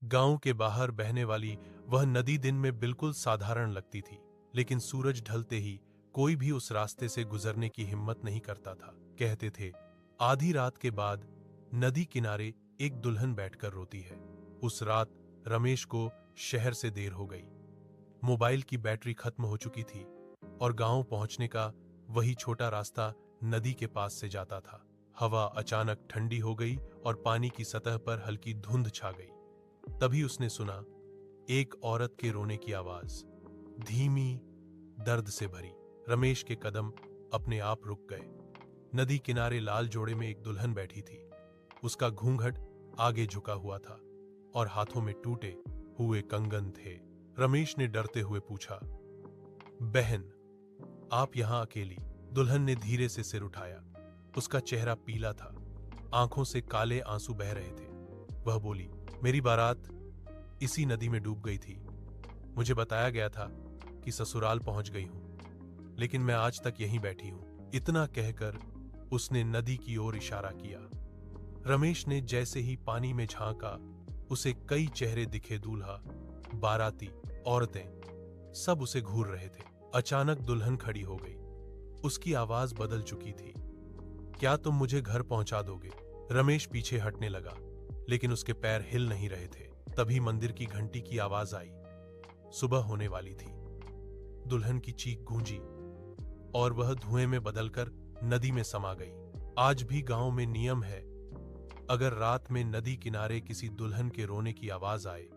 गांव के बाहर बहने वाली वह नदी दिन में बिल्कुल साधारण लगती थी, लेकिन सूरज ढलते ही कोई भी उस रास्ते से गुजरने की हिम्मत नहीं करता था। कहते थे, आधी रात के बाद नदी किनारे एक दुल्हन बैठकर रोती है। उस रात रमेश को शहर से देर हो गई। मोबाइल की बैटरी खत्म हो चुकी थी और गांव पहुंचने का वही छोटा रास्ता नदी के पास से जाता था। हवा अचानक ठंडी हो गई और पानी की सतह पर हल्की धुंध छा गई। तभी उसने सुना एक औरत के रोने की आवाज, धीमी, दर्द से भरी। रमेश के कदम अपने आप रुक गए। नदी किनारे लाल जोड़े में एक दुल्हन बैठी थी। उसका घूंघट आगे झुका हुआ था और हाथों में टूटे हुए कंगन थे। रमेश ने डरते हुए पूछा, बहन, आप यहां अकेली? दुल्हन ने धीरे से सिर उठाया। उसका चेहरा पीला था, आंखों से काले आंसू बह रहे थे। वह बोली, मेरी बारात इसी नदी में डूब गई थी। मुझे बताया गया था कि ससुराल पहुंच गई हूं, लेकिन मैं आज तक यहीं बैठी हूं। इतना कहकर उसने नदी की ओर इशारा किया। रमेश ने जैसे ही पानी में झांका, उसे कई चेहरे दिखे, दूल्हा, बाराती, औरतें, सब उसे घूर रहे थे। अचानक दुल्हन खड़ी हो गई। उसकी आवाज बदल चुकी थी। क्या तुम मुझे घर पहुंचा दोगे? रमेश पीछे हटने लगा, लेकिन उसके पैर हिल नहीं रहे थे। तभी मंदिर की घंटी की आवाज आई। सुबह होने वाली थी। दुल्हन की चीख गूंजी और वह धुएं में बदलकर नदी में समा गई। आज भी गांव में नियम है, अगर रात में नदी किनारे किसी दुल्हन के रोने की आवाज आए